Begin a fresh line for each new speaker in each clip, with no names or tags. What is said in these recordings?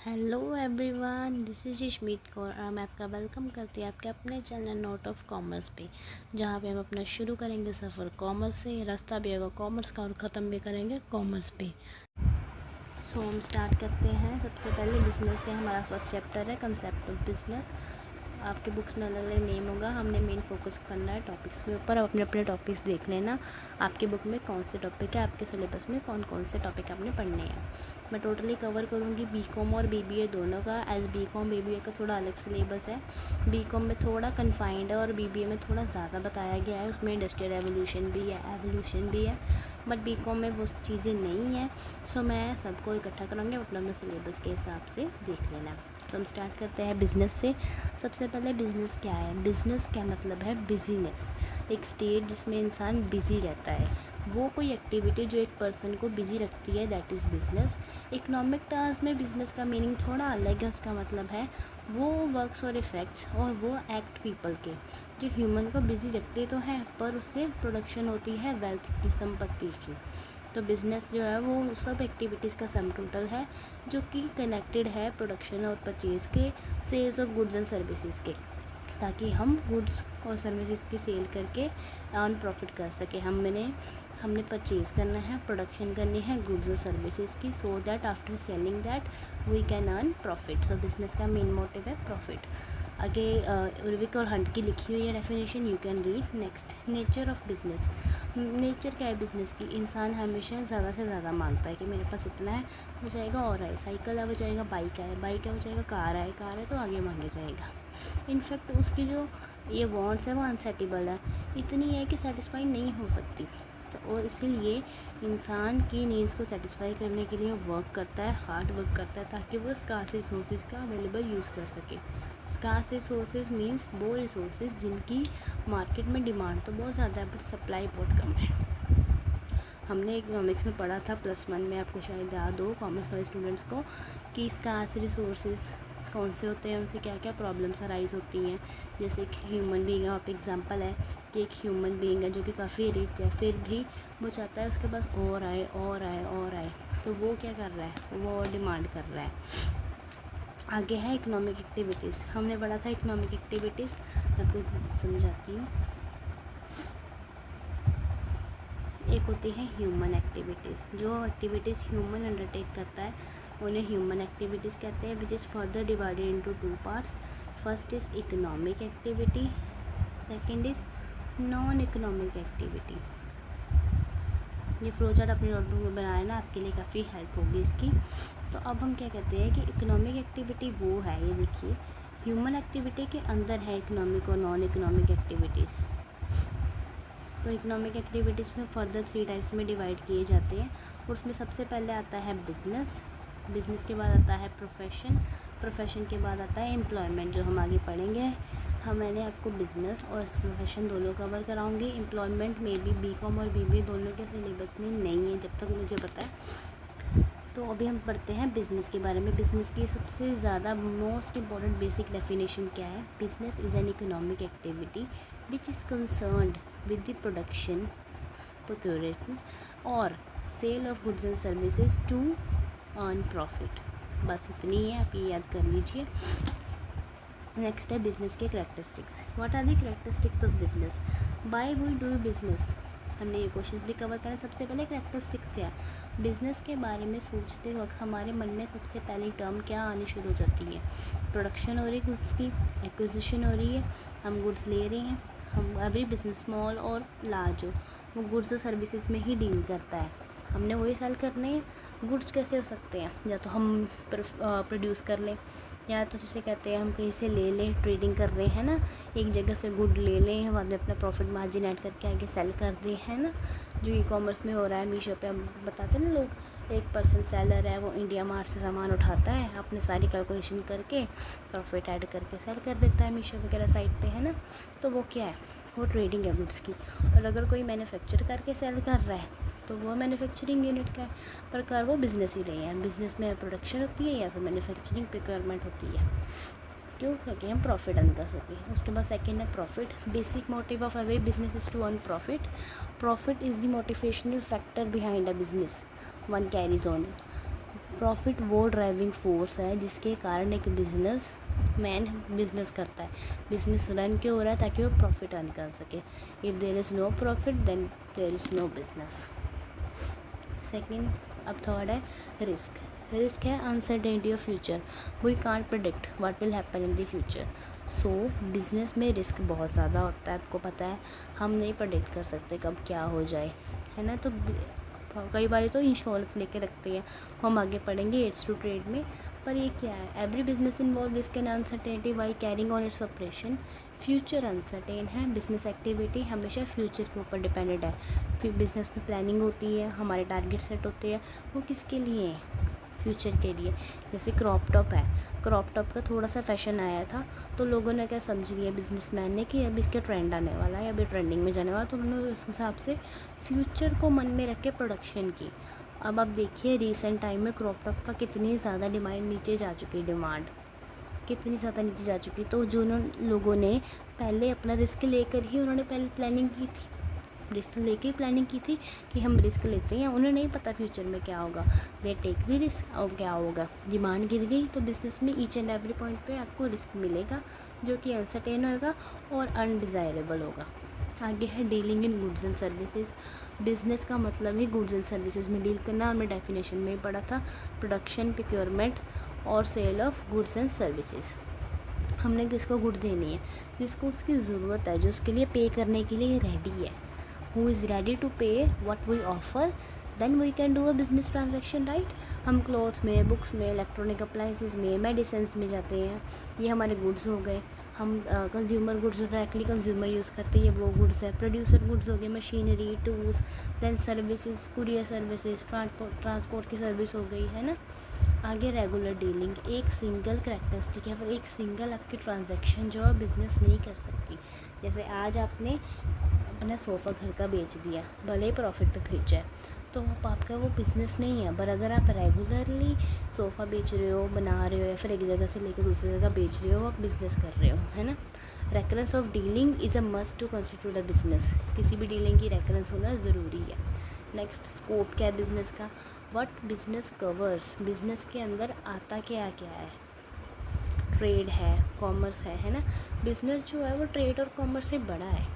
Hello everyone, this is Ishmeet Kaur और मैं आपका वेलकम करती हूँ आपके अपने चैनल नोट ऑफ कॉमर्स पे, जहाँ पे हम अपना शुरू करेंगे सफ़र कॉमर्स से। रास्ता भी होगा कॉमर्स का और ख़त्म भी करेंगे कॉमर्स पे। सो हम स्टार्ट करते हैं। सबसे पहले बिज़नेस से हमारा फर्स्ट चैप्टर है कंसेप्ट ऑफ बिज़नेस। आपके बुक्स में अलग अलग नेम होगा, हमने मेन फोकस करना है टॉपिक्स के ऊपर। आप अपने अपने टॉपिक्स देख लेना आपके बुक में कौन से टॉपिक है, आपके सिलेबस में कौन कौन से टॉपिक आपने पढ़ने हैं। मैं टोटली कवर करूँगी बीकॉम और बीबीए दोनों का। एज बीकॉम बीबीए का थोड़ा अलग सिलेबस है, बीकॉम में थोड़ा कन्फाइंड है और बीबीए में थोड़ा ज़्यादा बताया गया है। उसमें इंडस्ट्रियल रेवोल्यूशन भी है, एवोल्यूशन भी है, बट बीकॉम में वो चीज़ें नहीं हैं। सो मैं सबको इकट्ठा करूँगी, अपना अपना सिलेबस के हिसाब से देख लेना। तो हम स्टार्ट करते हैं बिज़नेस से। सबसे पहले बिज़नेस क्या है? बिज़नेस क्या मतलब है? बिजीनेस, एक स्टेट जिसमें इंसान बिज़ी रहता है। वो कोई एक्टिविटी जो एक पर्सन को बिज़ी रखती है, that is business. Economic terms में बिज़नेस का मीनिंग थोड़ा अलग है। उसका मतलब है वो वर्क्स और इफ़ेक्ट्स और वो एक्ट पीपल के जो ह्यूमन को बिज़ी रखते तो हैं, पर उससे प्रोडक्शन होती है वेल्थ की, संपत्ति की। तो बिज़नेस जो है वो सब एक्टिविटीज़ का सम टोटल है जो कि कनेक्टेड है प्रोडक्शन और परचेज़ के, sales of goods and services के, ताकि हम गुड्स और सर्विसेज की सेल करके अर्न प्रॉफिट कर सकें। हमने परचेज़ करना है, प्रोडक्शन करनी है गुड्स और सर्विसेज की, so that after selling that we can earn profit. So business का मेन मोटिव है प्रॉफिट। आगे उर्विक और हंट की लिखी हुई है definition, you can read. Next, nature of business. Nature क्या है बिज़नेस की? इंसान हमेशा ज़्यादा से ज़्यादा मांगता है कि मेरे पास इतना है, वो चाहेगा और है। साइकिल है, वो चाहेगा बाइक है, बाइक है, वो चाहेगा कार है, कार है तो आगे मांगे जाएगा। इनफैक्ट उसकी जो ये वांट्स है वो अनसेटिबल है, इतनी है कि सेटिस्फाई नहीं हो सकती। तो और इसीलिए इंसान की नीड्स को सेटिस्फाई करने के लिए वर्क करता है, हार्ड वर्क करता है, ताकि वो स्कार्स रिसोर्सेज का अवेलेबल यूज़ कर सके। स्कार्स रिसोर्सेज मीन्स वो रिसोर्सेज जिनकी मार्केट में डिमांड तो बहुत ज़्यादा है बट सप्लाई बहुत कम है। हमने इकोनॉमिक्स में पढ़ा था +1 में, आपको शायद याद हो कॉमर्स वाले स्टूडेंट्स को, कि स्कार्स रिसोर्सेज कौन से होते हैं, उनसे क्या क्या प्रॉब्लम्स अराइज होती हैं। जैसे एक ह्यूमन बीइंग है, आप एग्जांपल है कि एक ह्यूमन बीइंग है जो कि काफ़ी रिच है, फिर भी वो चाहता है उसके पास और आए और आए और आए, तो वो क्या कर रहा है, वो और डिमांड कर रहा है। आगे है इकोनॉमिक एक्टिविटीज़। हमने पढ़ा था इकोनॉमिक एक्टिविटीज़, मैं आपको समझाती हूँ। एक होती है ह्यूमन एक्टिविटीज़। जो एक्टिविटीज़ ह्यूमन अंडरटेक करता है उन्हें ह्यूमन एक्टिविटीज़ कहते हैं, which is further divided into 2 parts. First is economic activity, second is non economic activity. ये फ्लो चार्ट अपनी नोटबुक में बनाए ना, आपके लिए काफ़ी हेल्प होगी इसकी। तो अब हम क्या कहते हैं कि इकोनॉमिक एक्टिविटी वो है, ये देखिए ह्यूमन एक्टिविटी के अंदर है इकोनॉमिक और नॉन इकोनॉमिक एक्टिविटीज़। तो इकोनॉमिक एक्टिविटीज़ में फर्दर 3 टाइप्स में डिवाइड किए जाते हैं, और उसमें सबसे पहले आता है बिज़नेस, बिज़नेस के बाद आता है प्रोफेशन, प्रोफेशन के बाद आता है एम्प्लॉयमेंट, जो हम आगे पढ़ेंगे। मैंने आपको बिज़नेस और प्रोफेशन दोनों कवर कराऊंगी। एम्प्लॉयमेंट में भी बीकॉम और बीबीए दोनों के सिलेबस में नहीं है जब तक मुझे पता है। तो अभी हम पढ़ते हैं बिज़नेस के बारे में। बिज़नेस की सबसे ज़्यादा मोस्ट इम्पॉर्टेंट बेसिक डेफिनेशन क्या है? Business is an economic activity which is concerned with the production, procurement और sale of goods and services to earn profit. बस इतनी है, आप ये याद कर लीजिए। नेक्स्ट है बिजनेस के characteristics. What are the characteristics of business? Why we do business, हमने ये क्वेश्चंस भी कवर करें। सबसे पहले करैक्टरिस्टिक्स क्या है? बिज़नेस के बारे में सोचते वक्त हमारे मन में सबसे पहली टर्म क्या आनी शुरू हो जाती है? प्रोडक्शन हो रही है गुड्स की, एक्विजिशन हो रही है, हम गुड्स ले रहे हैं। हम एवरी बिजनेस स्मॉल और लार्ज हो, वो गुड्स और सर्विसेज में ही डील करता है। हमने वही सेल करने हैं। गुड्स कैसे हो सकते हैं? या तो हम प्रोड्यूस कर लें, या तो जिसे कहते हैं हम कहीं से ले लें, ट्रेडिंग कर रहे हैं ना, एक जगह से गुड ले लें, बाद में अपना प्रॉफिट मार्जिन ऐड करके आगे सेल कर दें, है ना, जो ई कॉमर्स में हो रहा है। मीशो पे हम बताते हैं ना लोग, एक पर्सन सेलर है, वो इंडिया मार्ट से सामान उठाता है, अपने सारी कैलकुलेशन करके प्रॉफिट ऐड करके सेल कर देता है मीशो वगैरह साइट पे, है ना। तो वो क्या है? वो ट्रेडिंग है गुड्स की। और अगर कोई मैन्युफैक्चर करके सेल कर रहा है तो वो मैन्युफैक्चरिंग यूनिट का है, पर कर वो बिज़नेस ही रही है। बिज़नेस में प्रोडक्शन होती है या फिर मैन्युफैक्चरिंग प्रोक्योरमेंट होती है, क्यों? क्योंकि हम प्रॉफिट अर्न कर सकें। उसके बाद सेकंड है profit. Basic motive of every business is to earn profit. Profit is the motivational factor behind a business one carries on. Profit वो ड्राइविंग फोर्स है जिसके कारण एक बिजनेस मैन बिजनेस करता है। बिजनेस रन क्यों हो रहा है? ताकि वो प्रॉफिट अर्न कर सके। If there is no profit then there is no business. Second, अब थर्ड है रिस्क। रिस्क है uncertainty of future. We can't predict what will happen in the future. So business में रिस्क बहुत ज़्यादा होता है, आपको पता है। हम नहीं प्रिडिक्ट कर सकते कब क्या हो जाए, है ना। तो कई बार तो इंश्योरेंस लेके रखते हैं, हम आगे पढ़ेंगे एड्स टू ट्रेड में। पर ये क्या है? Every business involve risk and uncertainty while carrying on its operation. Future uncertain है। बिजनेस एक्टिविटी हमेशा फ्यूचर के ऊपर डिपेंडेड है। फिर बिजनेस में प्लानिंग होती है, हमारे टारगेट सेट होते हैं, वो किसके लिए हैं? फ्यूचर के लिए। जैसे क्रॉप टॉप है, क्रॉप टॉप का थोड़ा सा फैशन आया था तो लोगों ने क्या समझ लिया बिजनेसमैन ने कि अब इसका ट्रेंड आने वाला है, अभी ट्रेंडिंग में जाने वाला, तो उन्होंने उस हिसाब से फ्यूचर को मन में रख के प्रोडक्शन की। अब आप देखिए रिसेंट टाइम में क्रॉप टॉप का कितनी ज़्यादा डिमांड नीचे जा चुकी, डिमांड कितनी ज़्यादा नीचे जा चुकी। तो जो लोगों ने पहले अपना रिस्क लेकर ही उन्होंने पहले प्लानिंग की थी, रिस्क लेके प्लानिंग की थी कि हम रिस्क लेते हैं, उन्हें नहीं पता फ्यूचर में क्या होगा। They take the risk. और क्या होगा? डिमांड गिर गई तो बिज़नेस में ईच एंड एवरी पॉइंट पे आपको रिस्क मिलेगा जो कि अनसर्टेन होगा और अनडिज़ायरेबल होगा। आगे है dealing in goods and services. Business का मतलब ही गुड्स एंड सर्विसेज में डील करना। हमने डेफिनेशन में ही पढ़ा था, प्रोडक्शन, प्रोक्योरमेंट और sale of goods and services. हमने किसको गुड देनी है? जिसको उसकी ज़रूरत है, जो उसके लिए पे करने के लिए रेडी है। who is ready to pay what we offer, then we can do a business transaction, right? हम क्लॉथ में, बुक्स में, इलेक्ट्रॉनिक अप्लाइंसेस में, मेडिसिन्स में जाते हैं, ये हमारे गुड्स हो गए। हम consumer goods directly consumer use करते हैं, ये वो गुड्स है। प्रोड्यूसर गुड्स हो गए, machinery, tools. Then services, courier services, transport की सर्विस हो गई, है ना। आगे रेगुलर डीलिंग, एक सिंगल करैक्टरिस्टिक है, पर एक सिंगल आपकी ट्रांजैक्शन जो है बिज़नेस नहीं कर सकती। जैसे आज आपने अपना सोफ़ा घर का बेच दिया, भले ही प्रॉफिट पे बेचा है, तो आपका वो बिज़नेस नहीं है। पर अगर आप रेगुलरली सोफ़ा बेच रहे हो, बना रहे हो, या फिर एक जगह से लेकर दूसरी जगह बेच रहे हो, आप बिज़नेस कर रहे हो, है ना। Recurrence of dealing is a must to constitute a business. किसी भी डीलिंग की रेकरेंस होना ज़रूरी है। नेक्स्ट, स्कोप क्या है बिज़नेस का? What business covers. बिज़नेस के अंदर आता क्या क्या है? ट्रेड है, कॉमर्स है ना। बिज़नेस जो है वो ट्रेड और कॉमर्स से बड़ा है।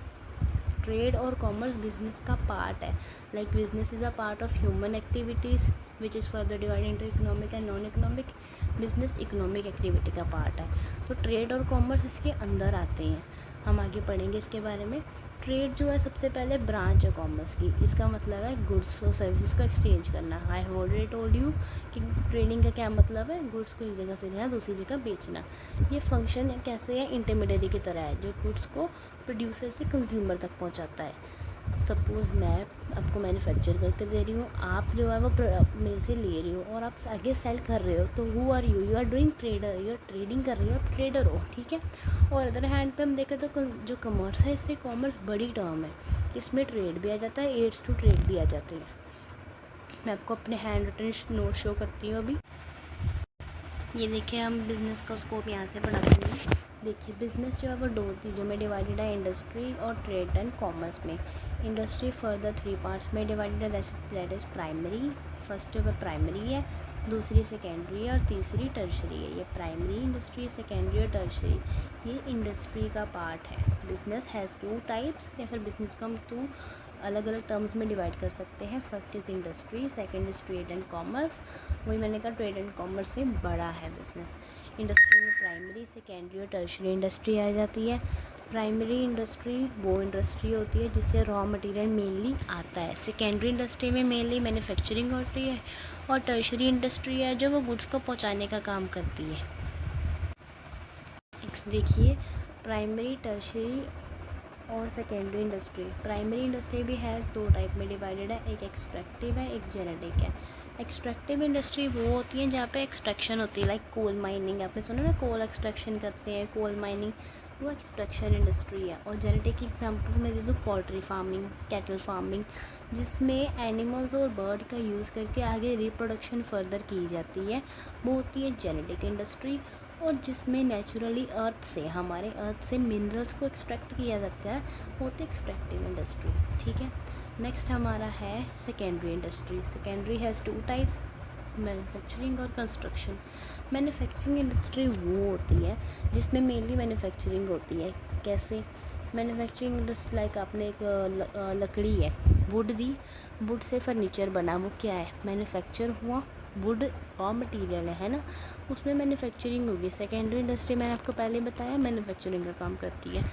ट्रेड और कॉमर्स बिजनेस का पार्ट है। Like business is a part of human activities which is further divide into economic and non economic. Business economic activity का पार्ट है, तो ट्रेड और कॉमर्स इसके अंदर आते हैं। हम आगे पढ़ेंगे इसके बारे में। ट्रेड जो है सबसे पहले ब्रांच है कॉमर्स की। इसका मतलब है गुड्स और सर्विसेज को एक्सचेंज करना। I have already told you कि ट्रेडिंग का क्या मतलब है? गुड्स को एक जगह से लेना, दूसरी जगह बेचना। ये फंक्शन कैसे है? इंटरमीडियरी की तरह है, जो गुड्स को प्रोड्यूसर से कंज्यूमर तक पहुंचाता है। सपोज़ मैं आपको मैन्युफैक्चर करके दे रही हूँ, आप जो है वो मेरे से ले रही हो और आप आगे सेल कर रहे हो, तो who are you? You are doing trader, you are trading कर रही हो, आप ट्रेडर हो, ठीक है। और अदर हैंड पे हम देखें तो जो कॉमर्स है, इससे कॉमर्स बड़ी टर्म है, इसमें ट्रेड भी आ जाता है, एड्स टू ट्रेड भी आ जाते हैं। मैं आपको अपने हैंड रिटन नोट शो करती हूँ अभी। ये देखिए, हम बिज़नेस का स्कोप यहाँ से बढ़ाते हैं। देखिए, बिज़नेस जो है वो दो चीज़ों में डिवाइडेड है, इंडस्ट्री और ट्रेड एंड कॉमर्स में। इंडस्ट्री फर्दर 3 पार्ट्स में डिवाइडेड है, दैट इज़ प्राइमरी। फर्स्ट जो है प्राइमरी है, दूसरी सेकेंडरी है और तीसरी टर्शरी है। ये प्राइमरी इंडस्ट्री, सेकेंडरी और टर्शरी, ये इंडस्ट्री का पार्ट है। बिज़नेस हैज़ 2 टाइप्स, या फिर बिज़नेस को हम 2 अलग अलग टर्म्स में डिवाइड कर सकते हैं। First is industry, second is trade and commerce. वही मैंने कहा, ट्रेड एंड कॉमर्स से बड़ा है बिज़नेस। इंडस्ट्री में प्राइमरी, सेकेंडरी और टर्शरी इंडस्ट्री आ जाती है। प्राइमरी इंडस्ट्री वो इंडस्ट्री होती है जिससे रॉ मटेरियल मेनली आता है। सेकेंडरी इंडस्ट्री में मेनली मैन्युफैक्चरिंग होती है, और टर्शरी इंडस्ट्री है जो वो गुड्स को पहुंचाने का काम करती है। नेक्स्ट देखिए, प्राइमरी, टर्शरी और सेकेंडरी इंडस्ट्री। प्राइमरी इंडस्ट्री भी है, 2 टाइप में डिवाइडेड है, एक एक्सट्रैक्टिव है, एक जेनेटिक है। एक्सट्रैक्टिव इंडस्ट्री वो होती है जहाँ पे एक्सट्रैक्शन होती है, लाइक कोल माइनिंग, आपने सुना ना, कोल एक्सट्रैक्शन करते हैं, कोल माइनिंग, वो एक्सट्रैक्शन इंडस्ट्री है। और जेनेटिक की एग्जांपल मैं दे दूँ, पोल्ट्री फार्मिंग, कैटल फार्मिंग, जिसमें एनिमल्स और बर्ड का यूज़ करके आगे रिप्रोडक्शन फर्दर की जाती है, वो होती है जेनेटिक इंडस्ट्री। और जिसमें नेचुरली अर्थ से, हमारे अर्थ से मिनरल्स को एक्सट्रैक्ट किया जाता है, वो होती है एक्सट्रैक्टिव इंडस्ट्री, ठीक है। नेक्स्ट हमारा है secondary industry. Secondary has 2 types, manufacturing और कंस्ट्रक्शन। मैन्युफैक्चरिंग इंडस्ट्री वो होती है जिसमें मेनली मैन्युफैक्चरिंग होती है। कैसे? मैन्युफैक्चरिंग इंडस्ट्री लाइक आपने एक लकड़ी है, would the, would say furniture बना, वो क्या है? मैन्युफैक्चर हुआ, वुड रॉ मटेरियल है ना, उसमें मैन्युफैक्चरिंग होगी। सेकेंडरी इंडस्ट्री मैंने आपको पहले बताया मैन्युफैक्चरिंग का काम करती है।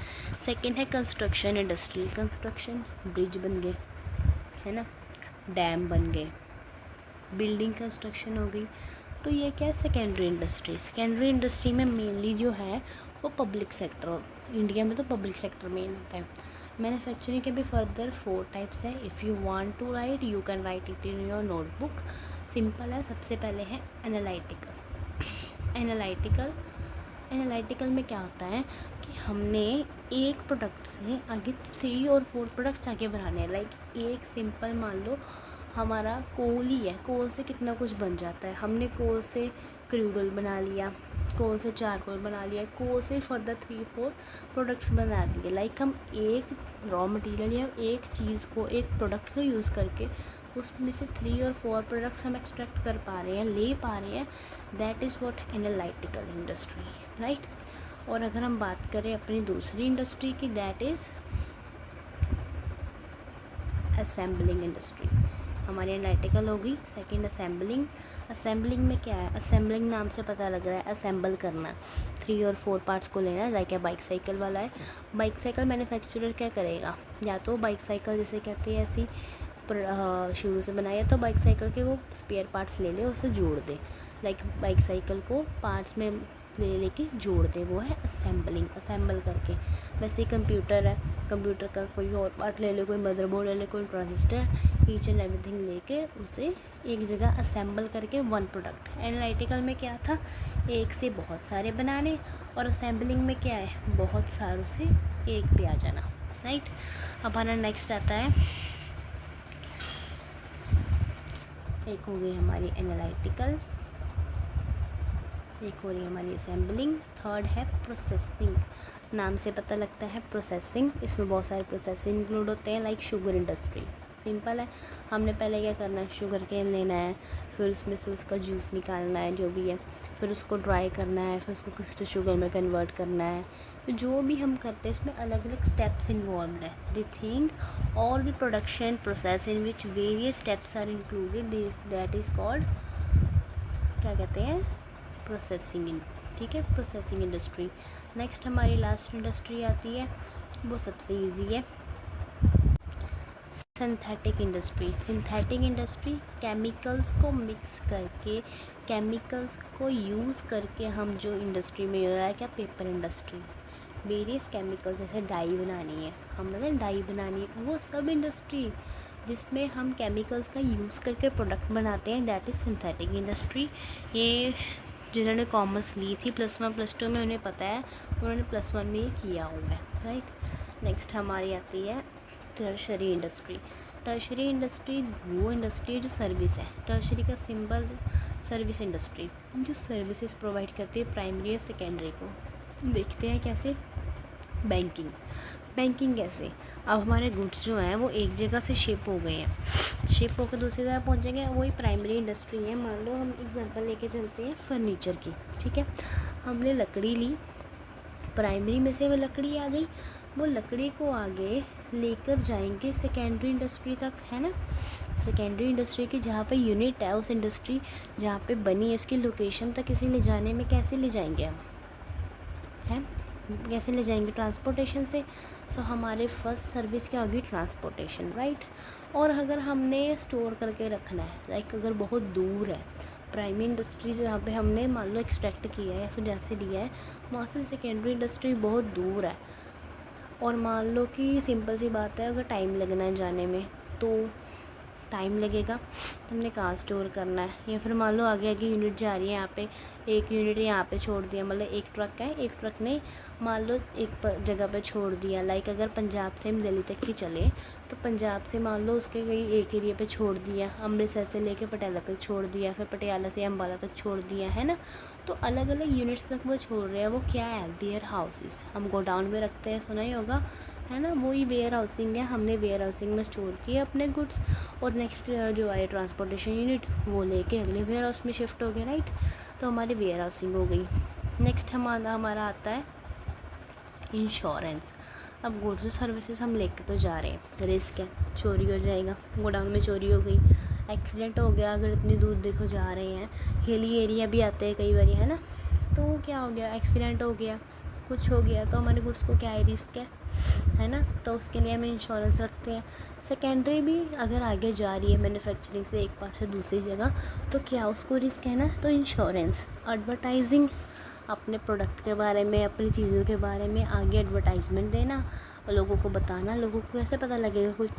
सेकेंड है कंस्ट्रक्शन इंडस्ट्री। कंस्ट्रक्शन, ब्रिज बन गए, है ना, डैम बन गए, बिल्डिंग कंस्ट्रक्शन हो गई। तो ये क्या है? Secondary industry. सेकेंडरी इंडस्ट्री में मेनली जो है वो पब्लिक सेक्टर, इंडिया में तो पब्लिक सेक्टर मेन होता है। मैन्युफैक्चरिंग के भी फर्दर 4 टाइप्स है। If you want to write you can write it in your notebook. Simple है। सबसे पहले है एनालिटिकल। एनालिटिकल में क्या होता है कि हमने एक प्रोडक्ट से आगे 3 और 4 प्रोडक्ट्स आगे बनाने हैं। लाइक एक सिंपल मान लो हमारा कोल ही है, कोल से कितना कुछ बन जाता है। हमने कोल से क्रूड ऑयल बना लिया, कोल से चारकोल बना लिया, कोल से फर्दर 3-4 प्रोडक्ट्स बना दिए। लाइक हम एक रॉ मटेरियल या एक चीज़ को, एक प्रोडक्ट को यूज़ करके उसमें से 3 और 4 प्रोडक्ट्स हम एक्सट्रैक्ट कर पा रहे हैं, ले पा रहे हैं। That is what analytical industry, right. और अगर हम बात करें अपनी दूसरी इंडस्ट्री की, दैट इज़ असेंबलिंग इंडस्ट्री। हमारी एनालिटिकल होगी। Second assembling. असेंबलिंग में क्या है? असेंबलिंग नाम से पता लग रहा है असेंबल करना, 3 और 4 पार्ट्स को लेना है। लाइक बाइक साइकिल वाला है, बाइक साइकिल मैन्युफैक्चरर क्या करेगा? या तो बाइक साइकिल जैसे कहते हैं ऐसी शुरू से बनाया, तो बाइक साइकिल के वो स्पेयर पार्ट्स ले ले, उसे जोड़ दे। लाइक बाइक साइकिल को पार्ट्स में ले लेके जोड़ दे, वो है असेंबलिंग, असेंबल करके। वैसे कंप्यूटर है, कंप्यूटर का कोई और पार्ट ले ले, कोई मदरबोर्ड ले ले, कोई ट्रांजिस्टर, ईच एंड एवरीथिंग लेके उसे एक जगह असेंबल करके वन प्रोडक्ट। एनालिटिकल में क्या था? एक से बहुत सारे बनाने, और असेंबलिंग में क्या है? बहुत सारों से एक पे आ जाना, राइट। अब हमारा नेक्स्ट आता है, एक हो गई हमारी एनालिटिकल, एक हो रही है हमारी असेंबलिंग, थर्ड है प्रोसेसिंग। नाम से पता लगता है प्रोसेसिंग, इसमें बहुत सारे प्रोसेसिंग इंक्लूड होते हैं। Like sugar industry. सिंपल है, हमने पहले क्या करना है? शुगर केन लेना है, फिर उसमें से उसका जूस निकालना है जो भी है, फिर उसको ड्राई करना है, फिर उसको क्रिस्टल शुगर में कन्वर्ट करना है। तो जो भी हम करते हैं इसमें अलग अलग स्टेप्स इन्वॉल्व है। द थिंग और the production process in which various steps are included, that is called, क्या कहते हैं? प्रोसेसिंग। ठीक है, प्रोसेसिंग इंडस्ट्री। नेक्स्ट हमारी लास्ट इंडस्ट्री आती है, वो सबसे इजी है, synthetic industry. Synthetic industry chemicals को मिक्स करके, केमिकल्स को यूज़ करके हम जो इंडस्ट्री में हो रहा है, क्या? Paper industry. वेरियस केमिकल, जैसे डाई बनानी है, हमने डाई बनानी है, वो सब इंडस्ट्री जिसमें हम केमिकल्स का यूज़ करके प्रोडक्ट बनाते हैं, दैट इज़ सिंथेटिक इंडस्ट्री। ये जिन्होंने कॉमर्स ली थी +1 +2 में उन्हें पता है, उन्होंने +1 में ये किया हुआ है, राइट। नेक्स्ट हमारी आती है टर्शरी इंडस्ट्री। टर्शरी इंडस्ट्री वो इंडस्ट्री जो सर्विस है। टर्शरी का सिंबल सर्विस इंडस्ट्री, जो सर्विसेज प्रोवाइड करती है प्राइमरी और सेकेंडरी को। देखते हैं कैसे? बैंकिंग। बैंकिंग कैसे? अब हमारे गुड्स जो हैं वो एक जगह से शिप हो गए हैं, शिप होकर दूसरी जगह पहुंचेंगे, वही प्राइमरी इंडस्ट्री है। मान लो हम एग्जांपल लेके चलते हैं फर्नीचर की, ठीक है। हमने लकड़ी ली, प्राइमरी में से वो लकड़ी आ गई, वो लकड़ी को आगे लेकर जाएंगे सेकेंडरी इंडस्ट्री तक, है ना। सेकेंडरी इंडस्ट्री की जहाँ पे यूनिट है, उस इंडस्ट्री जहाँ पे बनी है उसकी लोकेशन तक इसे ले जाने में कैसे ले जाएंगे हम, हैं? कैसे ले जाएंगे? ट्रांसपोर्टेशन से। सो हमारे फर्स्ट सर्विस क्या होगी? Transportation, right. और अगर हमने स्टोर करके रखना है, लाइक अगर बहुत दूर है प्राइमरी इंडस्ट्री जहाँ पे हमने मान लो एक्सट्रैक्ट किया है या फिर जैसे लिया है, वहाँ से सेकेंडरी इंडस्ट्री बहुत दूर है, और मान लो कि सिंपल सी बात है, अगर टाइम लगना है जाने में तो टाइम लगेगा, हमने कहाँ स्टोर करना है। या फिर मान लो आगे आगे यूनिट जा रही है, यहाँ पे एक यूनिट यहाँ पे छोड़ दिया, मतलब एक ट्रक है, एक ट्रक ने मान लो एक जगह पे छोड़ दिया। लाइक अगर पंजाब से हम दिल्ली तक की चले, तो पंजाब से मान लो उसके कहीं एक एरिया पे छोड़ दिया, अमृतसर से लेके पटियाला तक छोड़ दिया, फिर पटियाला से अम्बाला तक छोड़ दिया, है ना। तो अलग अलग यूनिट्स तक वो छोड़ रहे हैं, वो क्या है? Where houses. हम गोडाउन में रखते हैं, सुना ही होगा, है ना, वही वेयर हाउसिंग है। हमने वेयर हाउसिंग में स्टोर किया अपने गुड्स, और नेक्स्ट जो है ट्रांसपोर्टेशन यूनिट वो लेके अगले वेयर हाउस में शिफ्ट हो गया, राइट। तो हमारी वेयर हाउसिंग हो गई। नेक्स्ट हमारा आता है इंश्योरेंस। अब गुड्स और सर्विसेज हम लेके तो जा रहे हैं, रिस्क है, चोरी हो जाएगा, गोडाउन में चोरी हो गई, एक्सीडेंट हो गया, अगर इतनी दूर देखो जा रहे हैं, हिली एरिया भी आते हैं कई बार, है ना, तो क्या हो गया, एक्सीडेंट हो गया, कुछ हो गया, तो हमारे गुड्स को क्या है, रिस्क है ना, तो उसके लिए हम इंश्योरेंस रखते हैं। सेकेंडरी भी अगर आगे जा रही है मैन्युफैक्चरिंग से एक पार्ट से दूसरी जगह, तो क्या उसको रिस्क है ना, तो इंश्योरेंस। एडवर्टाइजिंग, अपने प्रोडक्ट के बारे में, अपनी चीज़ों के बारे में आगे एडवर्टाइजमेंट देना और लोगों को बताना। लोगों को कैसे पता लगेगा कुछ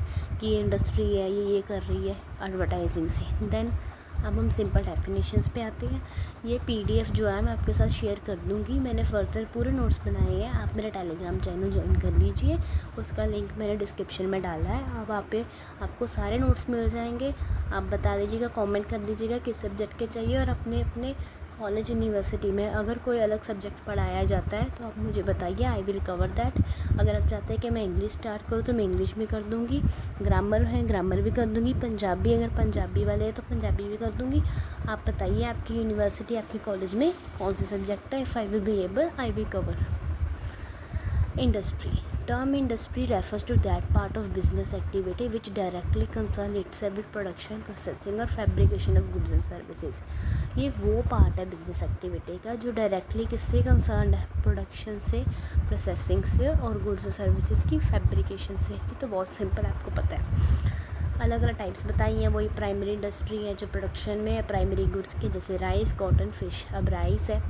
कि ये इंडस्ट्री है, ये कर रही है, एडवर्टाइजिंग से। देन अब हम सिंपल डेफिनेशंस पे आते हैं। ये पीडीएफ जो है मैं आपके साथ शेयर कर दूँगी, मैंने फर्दर पूरे नोट्स बनाए हैं, आप मेरा टेलीग्राम चैनल ज्वाइन कर लीजिए, उसका लिंक मैंने डिस्क्रिप्शन में डाला है। अब आप पे आपको सारे नोट्स मिल जाएंगे। आप बता दीजिएगा, कमेंट कर दीजिएगा किस सब्जेक्ट के चाहिए, और अपने अपने कॉलेज यूनिवर्सिटी में अगर कोई अलग सब्जेक्ट पढ़ाया जाता है तो आप मुझे बताइए, आई विल कवर दैट। अगर आप चाहते हैं कि मैं इंग्लिश स्टार्ट करूँ तो मैं इंग्लिश भी कर दूँगी, ग्रामर है ग्रामर भी कर दूँगी, पंजाबी अगर पंजाबी वाले हैं तो पंजाबी भी कर दूँगी। आप बताइए आपकी यूनिवर्सिटी, आपके कॉलेज में कौन से सब्जेक्ट है, if I will be able I will cover. Industry. Term industry refers to that part of business activity which directly concern itself with production, processing और fabrication of goods and services. ये वो part है business activity का जो directly किससे concern है, production से, processing से और गुड्स और सर्विसेज की फैब्रिकेशन से। ये तो बहुत सिंपल आपको पता है। अलग अलग टाइप्स बताई हैं, वही प्राइमरी इंडस्ट्री है जो प्रोडक्शन में है प्राइमरी गुड्स की, जैसे राइस, कॉटन, फिश। अब राइस है,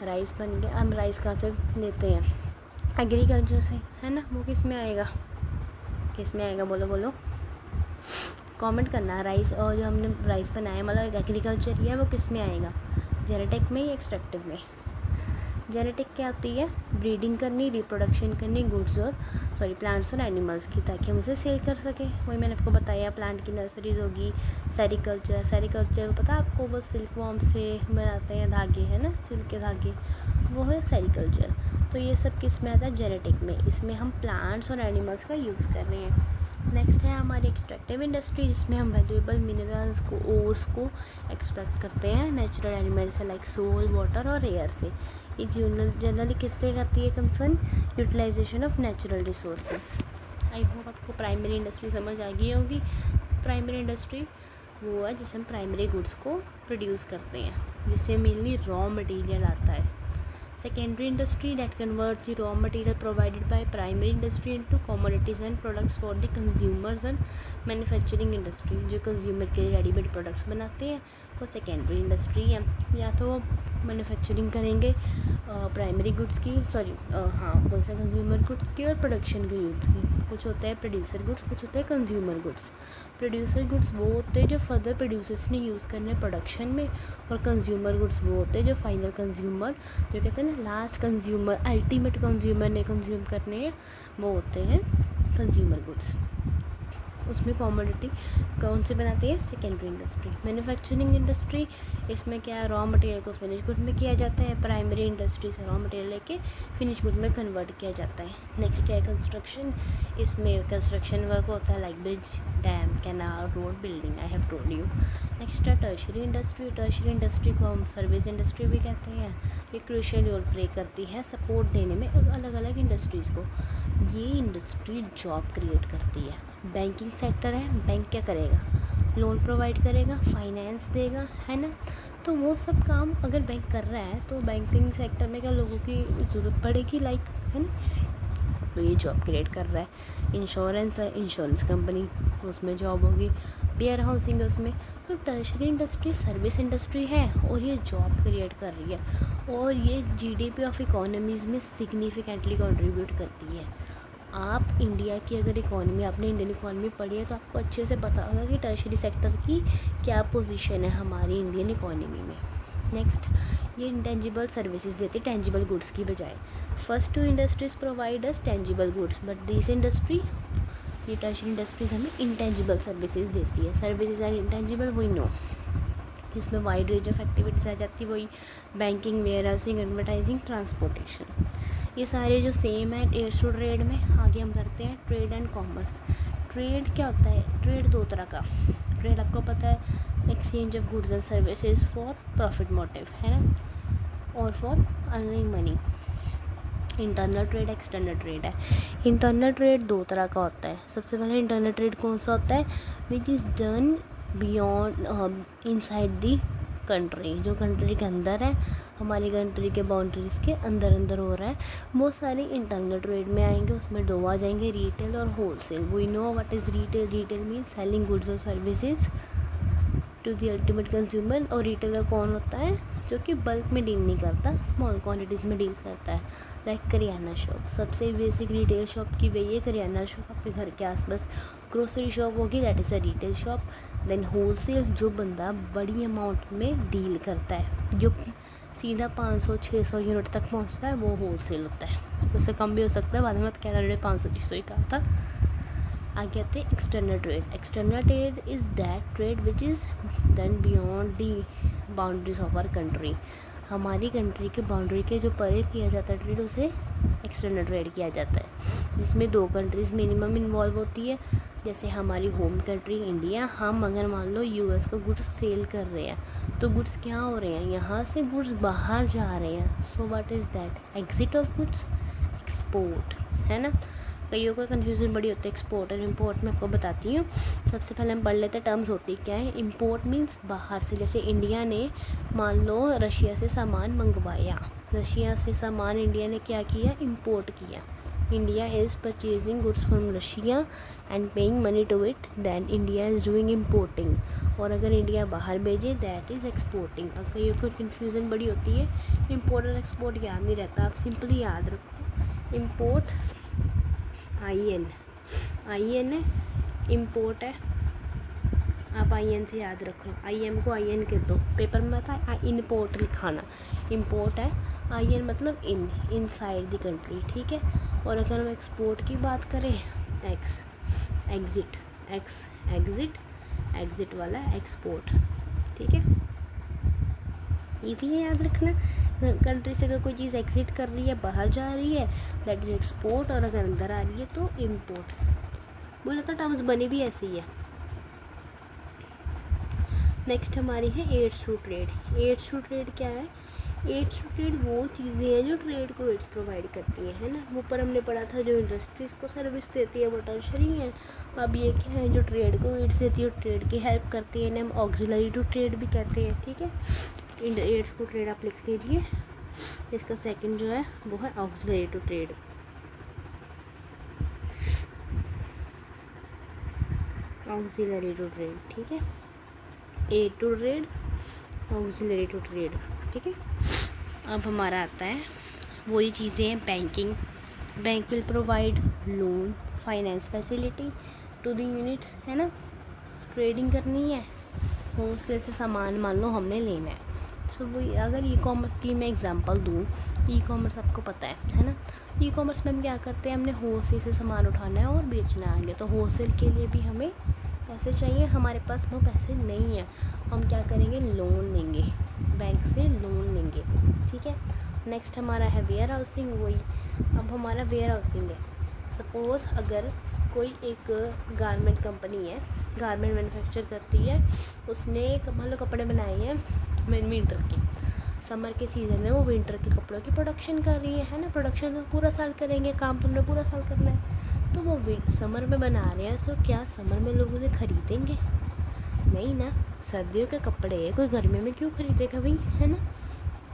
राइस बन गया। हम राइस कहाँ से लेते हैं, एग्रीकल्चर से, है ना। वो किस में आएगा, किस में आएगा, बोलो बोलो, कमेंट करना। राइस और जो हमने राइस बनाया मतलब एग्रीकल्चर ही है, वो किस में आएगा, जेनेटिक में या एक्सट्रैक्टिव में। जेनेटिक क्या होती है, ब्रीडिंग करनी, रिप्रोडक्शन करनी गुड्स और प्लांट्स और एनिमल्स की, ताकि हम उसे सेल कर सकें। वही मैंने आपको बताया, प्लांट की नर्सरीज होगी। सेरिकल्चर, सेरिकल्चर पता है आपको, वो सिल्क वॉर्म से बनाते हैं धागे, है ना, सिल्क के धागे, वो है सेरिकल्चर। तो ये सब किस में आता है, जेनेटिक में। इसमें हम प्लांट्स और एनिमल्स का यूज़ कर रहे हैं। नेक्स्ट है हमारी एक्सट्रैक्टिव इंडस्ट्री, जिसमें हम वैल्यूएबल मिनरल्स को, ओर्स को एक्सट्रैक्ट करते हैं नेचुरल एलिमेंट्स से, लाइक सोल, वाटर और एयर से। ये जनरली किससे करती है concern, utilisation of natural resources. I hope आपको प्राइमरी इंडस्ट्री समझ आ गई होगी। प्राइमरी इंडस्ट्री वो है जिससे हम प्राइमरी गुड्स को प्रोड्यूस करते हैं, जिससे मेनली रॉ मटेरियल आता है। Secondary industry that converts the raw material provided by primary industry into commodities and products for the consumers and manufacturing industry, जो कंज्यूमर के रेडीमेड प्रोडक्ट्स बनाते हैं वो सेकेंडरी इंडस्ट्री है। या तो वो मैन्युफैक्चरिंग करेंगे प्राइमरी गुड्स की, कौन सा, कंज्यूमर गुड्स की और प्रोडक्शन के यूज़ की। कुछ होता है प्रोड्यूसर गुड्स, कुछ होता है कंज्यूमर गुड्स। प्रोड्यूसर गुड्स वो होते हैं जो फर्दर प्रोड्यूसर्स ने यूज़ करने प्रोडक्शन में, और कंज्यूमर गुड्स वो होते हैं जो फाइनल कंज्यूमर, जो कहते हैं ना लास्ट कंज्यूमर, अल्टीमेट कंज्यूमर ने कंज्यूम करने हैं, वो होते हैं कंज्यूमर गुड्स। उसमें कॉमोडिटी कौन से बनाती है, सेकेंडरी इंडस्ट्री। मैन्युफैक्चरिंग इंडस्ट्री, इसमें क्या है, रॉ मटेरियल को फिनिश गुड में किया जाता है। प्राइमरी इंडस्ट्री से रॉ मटेरियल लेके फिनिश गुड में कन्वर्ट किया जाता है। नेक्स्ट है कंस्ट्रक्शन, इसमें कंस्ट्रक्शन वर्क होता है like bridge, dam, canal, road, building, I have told you. Next है टर्शरी इंडस्ट्री। टर्शरी इंडस्ट्री को हम सर्विस इंडस्ट्री भी कहते हैं। ये क्रूशियल रोल प्ले करती है सपोर्ट देने में अलग अलग इंडस्ट्रीज़ को। ये इंडस्ट्री जॉब क्रिएट करती है। बैंकिंग सेक्टर है, बैंक क्या करेगा, लोन प्रोवाइड करेगा, फाइनेंस देगा, है ना। तो वो सब काम अगर बैंक कर रहा है तो बैंकिंग सेक्टर में क्या लोगों की ज़रूरत पड़ेगी, लाइक, है ना। तो ये जॉब क्रिएट कर रहा है। इंश्योरेंस है, इंश्योरेंस कंपनी, उसमें जॉब होगी। वेयर हाउसिंग है उसमें। तो टर्शरी इंडस्ट्री सर्विस इंडस्ट्री है और ये जॉब क्रिएट कर रही है और ये जीडीपी ऑफ इकोनॉमीज़ में सिग्निफिकेंटली कंट्रीब्यूट करती है। आप इंडिया की अगर इकोनॉमी, आपने इंडियन इकोनॉमी पढ़ी है तो आपको अच्छे से पता होगा कि टर्शरी सेक्टर की क्या पोजीशन है हमारी इंडियन इकोनॉमी में। नेक्स्ट, ये इंटेंजिबल सर्विसेज देती है टेंजिबल गुड्स की बजाय। First two industries provide us tangible goods, but this industry, ये टर्शरी इंडस्ट्रीज हमें इंटेंजिबल सर्विसेज देती है। Services and intangible we know, इसमें वाइड रेंज ऑफ एक्टिविटीज़ आ जाती है, वही banking, warehousing, advertising, transportation. ये सारे जो सेम है एड्स टू ट्रेड में। आगे हम करते हैं ट्रेड एंड कॉमर्स। ट्रेड क्या होता है? ट्रेड दो तरह का। ट्रेड आपको पता है, exchange of goods and services for profit motive, है ना, और for earning money. Internal trade, external trade है। इंटरनल ट्रेड दो तरह का होता है। सबसे पहले इंटरनल ट्रेड कौन सा होता है? विच is done beyond inside the country, जो कंट्री के अंदर है, हमारी कंट्री के बाउंड्रीज़ के अंदर अंदर हो रहा है, वो सारी इंटरनल ट्रेड में आएंगे। उसमें दो आ जाएंगे, रिटेल और wholesale. We know what is retail. Retail means selling goods और services to the ultimate consumer. और रिटेलर कौन होता है? जो कि बल्क में डील नहीं करता, स्मॉल क्वांटिटीज़ में डील करता है। लाइक करियाना शॉप, सबसे बेसिक रिटेल शॉप की वही है करियाना शॉप। आपके घर के आसपास ग्रोसरी शॉप होगी, that is a retail shop. Then wholesale, जो बंदा बड़ी अमाउंट में डील करता है, जो सीधा 500-600 यूनिट तक पहुंचता है, वो होलसेल होता है। उससे कम भी हो सकता है, बाद में मत कहना 500-600 ही कहा था। आगे आते हैं external trade. External trade is that trade which is done beyond the boundaries of our country. हमारी कंट्री के बाउंड्री के जो परे किया जाता है ट्रेड, उसे एक्सटर्नल ट्रेड किया जाता है, जिसमें दो कंट्रीज़ मिनिमम इन्वॉल्व होती है। जैसे हमारी होम कंट्री इंडिया, हम अगर मान लो यूएस को गुड्स सेल कर रहे हैं, तो गुड्स क्या हो रहे हैं? यहाँ से गुड्स बाहर जा रहे हैं। So what is that? Exit of goods, export, है ना। कईयों का कन्फ्यूज़न बड़ी होती है एक्सपोर्ट और इम्पोर्ट। मैं आपको बताती हूँ। सबसे पहले हम पढ़ लेते हैं टर्म्स होती क्या है। इम्पोर्ट मीन्स बाहर से। जैसे इंडिया ने मान लो रशिया से सामान मंगवाया, रशिया से सामान इंडिया ने क्या किया? इम्पोर्ट किया। India is purchasing goods from Russia and paying money to it, than India is doing importing. और अगर इंडिया बाहर भेजे, दैट इज़ एक्सपोर्टिंग। अब कईयों को कन्फ्यूज़न बड़ी होती है, इम्पोर्ट और एक्सपोर्ट याद नहीं रहता। आप सिंपली याद रखो, इम्पोर्ट आई एन है, इम्पोर्ट है, आप IN से याद रखो। IM को IN कह दो, पेपर में आता इम्पोर्ट लिखाना। इम्पोर्ट है, IN मतलब इनसाइड द कंट्री, ठीक है। और अगर हम एक्सपोर्ट की बात करें, एग्जिट वाला एक्सपोर्ट, ठीक है। इजी है याद रखना। कंट्री से अगर कोई चीज़ एग्जिट कर रही है, बाहर जा रही है, दैट इज़ एक्सपोर्ट। और अगर अंदर आ रही है तो इम्पोर्ट। बोला था टर्म्स बनी भी ऐसी ही है। नेक्स्ट हमारी है aids to trade. Aids to trade क्या है? एड्स टू ट्रेड वो चीज़ें हैं जो ट्रेड को एड्स प्रोवाइड करती हैं, है ना। वो पर हमने पढ़ा था जो इंडस्ट्रीज़ को सर्विस देती है वो टर्शरी है। अब ये क्या है? जो ट्रेड को एड्स देती है, ट्रेड की हेल्प करती है, हम ऑक्सिलरी टू ट्रेड भी कहते हैं, ठीक है। एड्स टू ट्रेड आप लिख लीजिए। इसका सेकंड जो है वो है auxiliary to trade. Auxiliary to trade, ठीक है। Aid to trade, auxiliary to trade, ठीक है। अब हमारा आता है वही चीज़ें हैं banking. Bank will provide loan, finance facility to the units, है ना। ट्रेडिंग करनी है, होलसेल से सामान मान लो हमने लेना है। सो वही अगर ई कॉमर्स की मैं एग्जांपल दूँ, ई कॉमर्स आपको पता है ना। ई कॉमर्स में हम क्या करते हैं? हमने होलसेल से सामान उठाना है और बेचना है। तो होलसेल के लिए भी हमें पैसे चाहिए, हमारे पास वो पैसे नहीं है। हम क्या करेंगे? लोन लेंगे, बैंक से लोन लेंगे, ठीक है। नेक्स्ट हमारा है वेयर हाउसिंग। वही अब हमारा वेयर हाउसिंग है। सपोज़ अगर कोई एक गारमेंट कंपनी है, गारमेंट मैन्युफैक्चर करती है, उसने मान लो कपड़े बनाए हैं विंटर के, समर के सीज़न में वो विंटर के कपड़ों की प्रोडक्शन कर रही है ना। प्रोडक्शन तो पूरा साल करेंगे, काम तो उन्हें पूरा साल करना है। तो वो समर में बना रहे हैं, सो क्या समर में लोग उसे ख़रीदेंगे? नहीं ना। सर्दियों के कपड़े कोई गर्मी में क्यों ख़रीदेगा भाई, है ना।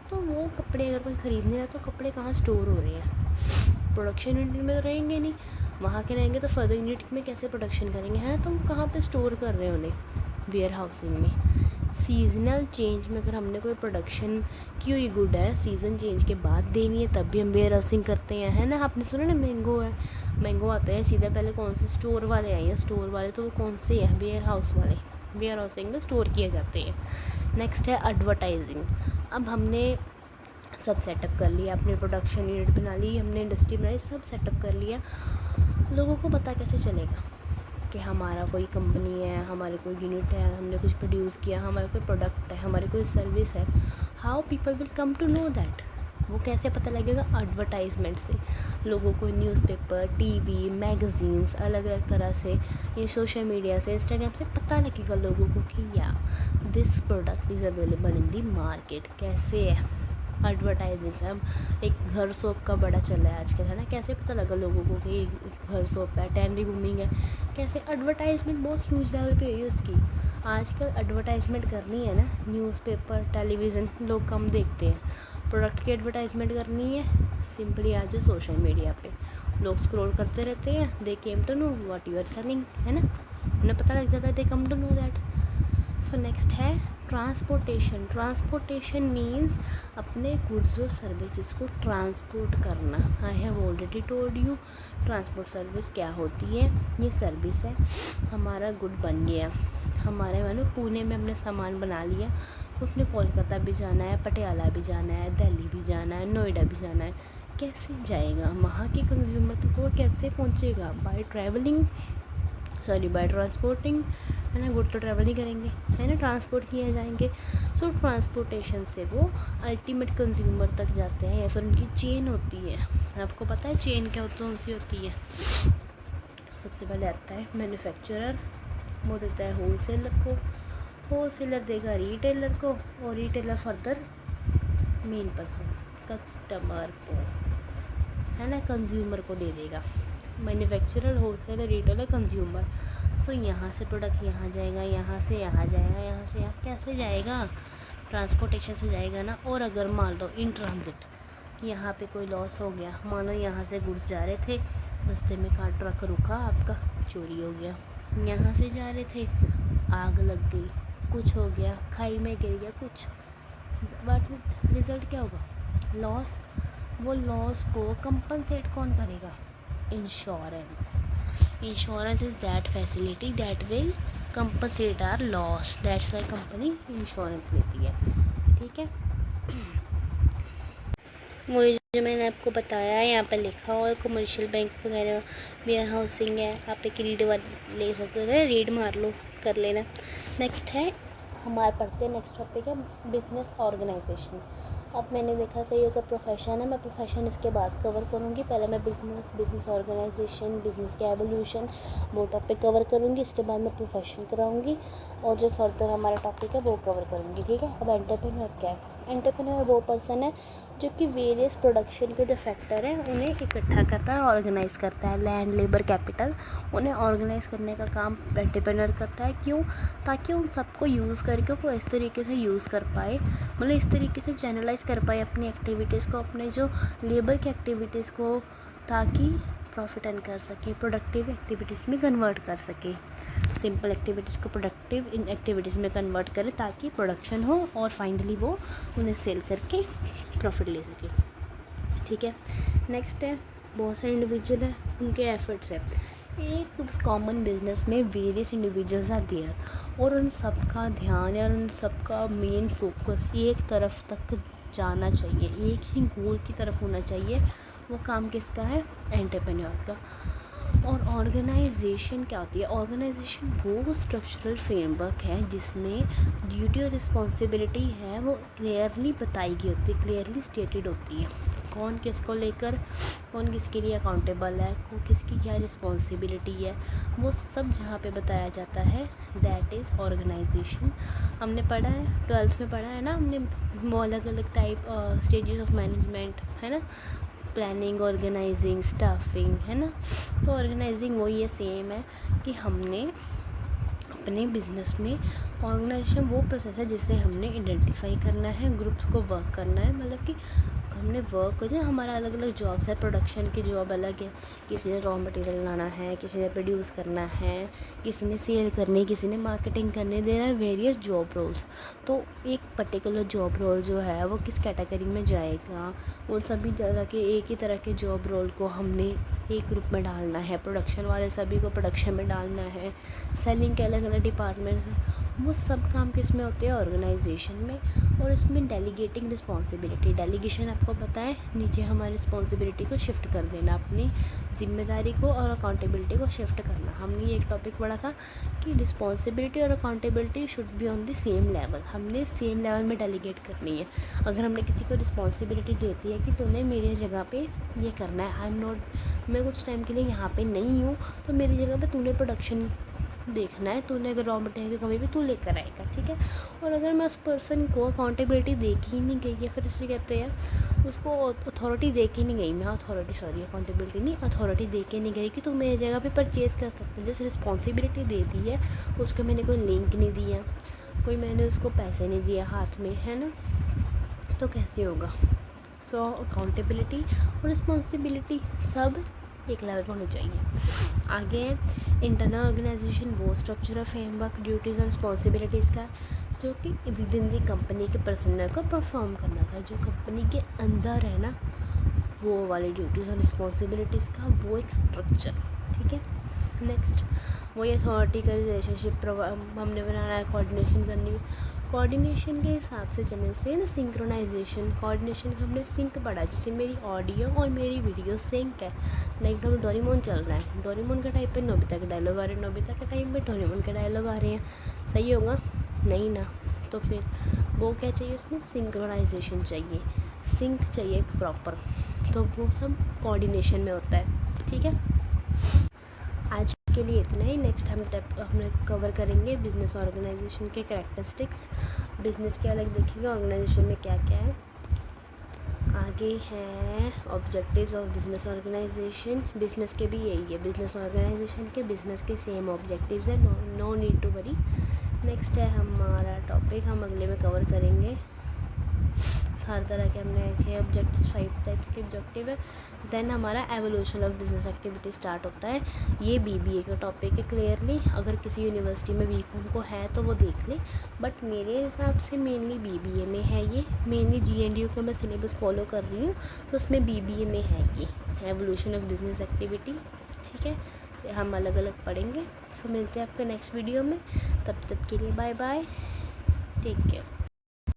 तो वो कपड़े अगर कोई ख़रीदने रहा तो कपड़े कहाँ स्टोर हो रहे हैं? प्रोडक्शन यूनिट में तो रहेंगे नहीं। वहाँ के रहेंगे तो फर्दर यूनिट में कैसे प्रोडक्शन करेंगे, है ना। तो कहाँ पे स्टोर कर रहे हैं उन्हें? वेयर हाउसिंग में। सीजनल चेंज में अगर हमने कोई प्रोडक्शन की हुई गुड है, सीज़न चेंज के बाद देनी है, तब भी हम वेयर हाउसिंग करते हैं, है ना। आपने सुना ना मैंगो है, मैंगो आते हैं सीधा पहले कौन से स्टोर वाले आए हैं? स्टोर वाले तो वो कौन से हैं? वेयर हाउस वाले। वेयर हाउसिंग में स्टोर किए जाते हैं। नेक्स्ट है एडवर्टाइजिंग। अब हमने सब सेटअप कर लिया, अपने प्रोडक्शन यूनिट बना ली, हमने इंडस्ट्री बनाई, सब सेटअप कर लिया। लोगों को पता कैसे चलेगा कि हमारा कोई कंपनी है, हमारे कोई यूनिट है, हमने कुछ प्रोड्यूस किया, हमारा कोई प्रोडक्ट है, हमारी कोई सर्विस है? How people will come to know that? वो कैसे पता लगेगा? एडवर्टाइजमेंट से। लोगों को न्यूज़पेपर, टीवी, मैगज़ीन्स, अलग अलग तरह से, ये सोशल मीडिया से, इंस्टाग्राम से पता लगेगा लोगों को कि या this product is available in the market. कैसे है? एडवर्टाइजिंग से। अब एक घर सोप का बड़ा चल रहा है आजकल, है ना? कैसे पता लगा लोगों को कि घर सोप है, टेनरी ग्रूमिंग है? कैसे? एडवर्टाइजमेंट बहुत ह्यूज लेवल पे हुई है उसकी। आजकल एडवर्टाइजमेंट करनी है ना, न्यूज़पेपर, टेलीविज़न लोग कम देखते हैं। प्रोडक्ट की एडवर्टाइजमेंट करनी है, सिंपली आ जाओ सोशल मीडिया पे। लोग स्क्रॉल करते रहते हैं, they came to know what you are selling, है ना? उन्हें पता लग जाता है, they come to know that. So next है ट्रांसपोर्टेशन। ट्रांसपोर्टेशन मीन्स अपने गुड्स और सर्विसेज को ट्रांसपोर्ट करना। I have already told you transport service क्या होती है। ये सर्विस है, हमारा गुड बन गया, हमारे मानो पुणे में हमने सामान बना लिया, उसने कोलकाता भी जाना है, पटियाला भी जाना है, दिल्ली भी जाना है, नोएडा भी जाना है। कैसे जाएगा वहाँ के कंज्यूमर तक? वो कैसे पहुँचेगा? बाय ट्रैवलिंग, बाय ट्रांसपोर्टिंग, है ना? गुड तो ट्रैवल ही करेंगे, है ना? ट्रांसपोर्ट किए जाएंगे। सो ट्रांसपोर्टेशन से वो अल्टीमेट कंज्यूमर तक जाते हैं, या फिर उनकी चेन होती है। आपको पता है चेन क्या कौन सी होती है? सबसे पहले आता है मैन्युफैक्चरर, वो देता है होलसेलर को, होलसेलर देगा रिटेलर को, और retailer further main person customer को, है ना, कंज्यूमर को दे देगा। Manufacturer, wholesaler, retailer, consumer. So यहाँ से प्रोडक्ट यहाँ जाएगा, यहाँ से यहाँ जाएगा, यहाँ से यहाँ कैसे जाएगा? ट्रांसपोर्टेशन से जाएगा ना। और अगर मान लो इन ट्रांजिट यहाँ पे कोई लॉस हो गया, मानो यहाँ से गुड्स जा रहे थे, रास्ते में का ट्रक रुका, आपका चोरी हो गया, यहाँ से जा रहे थे, आग लग गई, कुछ हो गया, खाई में गिर गया कुछ, बट रिज़ल्ट क्या होगा? लॉस। वो लॉस को कंपनसेट कौन करेगा? Insurance. Insurance is that facility that will compensate our loss, that's why company insurance लेती है, ठीक है? वो जो मैंने आपको बताया है, यहाँ पर लिखा हुआ है कमर्शियल बैंक वगैरह, वेयर हाउसिंग है, आप एक रीड ले सकते हो, रीड मार लो, कर लेना। नेक्स्ट है, हमारे पढ़ते हैं, नेक्स्ट टॉपिक है बिजनेस ऑर्गेनाइजेशन। अब मैंने देखा कईयों का प्रोफेशन है, मैं प्रोफेशन इसके बाद कवर करूँगी। पहले मैं बिज़नेस ऑर्गेनाइजेशन, बिज़नेस के एवोल्यूशन, वो टॉपिक कवर करूँगी, इसके बाद मैं प्रोफेशन कराऊँगी, और जो फर्दर हमारा टॉपिक है वो कवर करूँगी, ठीक है? अब एंटरप्रेन्योर क्या है? एंटरप्रेन्योर वो पर्सन है जो कि वेरियस प्रोडक्शन के जो फैक्टर हैं उन्हें इकट्ठा करता है और ऑर्गेनाइज़ करता है। लैंड, लेबर, कैपिटल, उन्हें ऑर्गेनाइज़ करने का काम एंटरप्रेन्योर करता है। क्यों? ताकि उन सबको यूज़ करके वो इस तरीके से यूज़ कर पाए, मतलब इस तरीके से जनरलाइज़ कर पाए अपनी एक्टिविटीज़ को, अपने जो लेबर की एक्टिविटीज़ को, ताकि प्रॉफिट अर्न कर सके, प्रोडक्टिव एक्टिविटीज़ में कन्वर्ट कर सके। सिंपल एक्टिविटीज़ को प्रोडक्टिव इन एक्टिविटीज़ में कन्वर्ट करें ताकि प्रोडक्शन हो और फाइनली वो उन्हें सेल करके प्रॉफिट ले सके, ठीक है? नेक्स्ट है, बहुत सारे इंडिविजुअल हैं, उनके एफर्ट्स है। एक कॉमन बिजनेस में वेरियस इंडिविजुअल्स आती है और उन सबका ध्यान और उन सबका मेन फोकस एक तरफ तक जाना चाहिए, एक ही गोल की तरफ होना चाहिए। वो काम किसका है? एंटरप्रेन्योर का। और ऑर्गेनाइजेशन क्या होती है? ऑर्गेनाइजेशन वो स्ट्रक्चरल फ्रेमवर्क है जिसमें ड्यूटी और रिस्पॉन्सिबिलिटी है वो क्लियरली बताई गई होती है, क्लियरली स्टेटेड होती है। कौन किसको लेकर, कौन किसके लिए अकाउंटेबल है, को किसकी क्या रिस्पॉन्सिबिलिटी है, वो सब जहाँ पे बताया जाता है, दैट इज़ ऑर्गेनाइजेशन। हमने पढ़ा है, 12th में पढ़ा है ना हमने, वो अलग अलग टाइप स्टेजेस ऑफ मैनेजमेंट, है ना? प्लानिंग, ऑर्गेनाइजिंग, स्टाफिंग, है ना? तो ऑर्गेनाइजिंग वही है, सेम है कि हमने अपने बिज़नेस में ऑर्गेनाइजेशन वो प्रोसेस है जिससे हमने आइडेंटिफाई करना है, ग्रुप्स को वर्क करना है, मतलब कि हमने वर्क करना, हमारा अलग अलग जॉब्स है, प्रोडक्शन की जॉब अलग है, किसी ने रॉ मटेरियल लाना है, किसी ने प्रोड्यूस करना है, किसी ने सेल करनी, किसी ने मार्केटिंग करने, देना है वेरियस जॉब रोल्स। तो एक पर्टिकुलर जॉब रोल जो है वो किस कैटेगरी में जाएगा, उन सभी तरह के एक ही तरह के जॉब रोल को हमने एक ग्रुप में डालना है, प्रोडक्शन वाले सभी को प्रोडक्शन में डालना है, सेलिंग के अलग अलग डिपार्टमेंट्स वो सब काम किस में होते हैं, ऑर्गेनाइजेशन में। और इसमें डेलीगेटिंग रिस्पॉन्सिबिलिटी, डेलीगेशन आपको पता है, नीचे हमारी रिस्पॉन्सिबिलिटी को शिफ्ट कर देना, अपनी जिम्मेदारी को और अकाउंटेबिलिटी को शिफ्ट करना। हमने ये एक टॉपिक पढ़ा था कि रिस्पॉन्सिबिलिटी और accountability should be on the same level, हमने सेम लेवल में डेलीगेट करनी है। अगर हमने किसी को रिस्पॉन्सिबिलिटी देती है कि तूने मेरी जगह पे ये करना है, आई एम नॉट, मैं कुछ टाइम के लिए यहाँ पे नहीं हूँ, तो मेरी जगह पे तूने प्रोडक्शन देखना है, तूने अगर रॉ मटेरियल की कमी भी तू लेकर आएगा, ठीक है। और अगर मैं उस पर्सन को अकाउंटेबिलिटी दे के ही नहीं गई है, फिर इसे कहते हैं उसको अथॉरिटी दे के नहीं गई, मैं अकाउंटेबिलिटी नहीं, अथॉरिटी दे के नहीं गई कि तू मेरी जगह पे परचेज़ कर सकते हैं। जैसे रिस्पॉन्सिबिलिटी दे दी है, उसको मैंने कोई लिंक नहीं दिया, कोई मैंने उसको पैसे नहीं दिया हाथ में, है ना, तो कैसे होगा। सो अकाउंटेबिलिटी और रिस्पॉन्सिबिलिटी सब एक लेवल पर होनी चाहिए। आगे है इंटरनल ऑर्गेनाइजेशन, वो स्ट्रक्चर, फ्रेमवर्क, ड्यूटीज़ और रिस्पॉन्सिबिलिटीज़ का जो कि विद इन दी कंपनी के पर्सनल को परफॉर्म करना था, जो कंपनी के अंदर है ना, वो वाली ड्यूटीज़ और रिस्पॉन्सिबिलिटीज़ का वो एक स्ट्रक्चर, ठीक है। नेक्स्ट वही अथॉरिटी का रिलेशनशिप हमने बनाना है, कोऑर्डिनेशन करनी है। कोऑर्डिनेशन के हिसाब से चलने से ना, सिंक्रोनाइजेशन, कोऑर्डिनेशन का हमने सिंक पढ़ा, जैसे मेरी ऑडियो और मेरी वीडियो सिंक है। लाइक हमें डोरेमोन चल रहा है, डोरेमोन के टाइम पे नोबिता के डायलॉग आ रहे हैं, नोबिता के टाइम पे डोरेमोन के डायलॉग आ रहे हैं, सही होगा नहीं ना। तो फिर वो क्या चाहिए, उसमें सिंक्रोनाइजेशन चाहिए, सिंक चाहिए एक प्रॉपर, तो वो सब कोऑर्डिनेशन में होता है, ठीक है। आज के लिए इतना ही। नेक्स्ट हम कवर करेंगे बिजनेस ऑर्गेनाइजेशन के कैरेक्टरिस्टिक्स, बिजनेस के अलग देखेंगे, ऑर्गेनाइजेशन में क्या क्या है। आगे हैं objectives of business organisation, business के भी यही है, बिजनेस ऑर्गेनाइजेशन के बिजनेस के सेम ऑब्जेक्टिव्स है, no need to worry. Next है हमारा टॉपिक, हम अगले में कवर करेंगे हर तरह के, हमने रखे ऑब्जेक्टिव, 5 टाइप्स के ऑब्जेक्टिव है। देन हमारा evolution of business activity start होता है, ये बीबीए का टॉपिक है क्लियरली। अगर किसी यूनिवर्सिटी में बीकॉम को है तो वो देख ले, बट मेरे हिसाब से मेनली बीबीए में है ये, मेनली जीएनडीयू का मैं सिलेबस फॉलो कर रही हूँ, तो उसमें बीबीए में है ये एवोल्यूशन ऑफ बिजनेस एक्टिविटी, ठीक है। हम अलग अलग पढ़ेंगे। सो मिलते हैं आपके नेक्स्ट वीडियो में, तब तक के लिए बाय बाय, टेक केयर।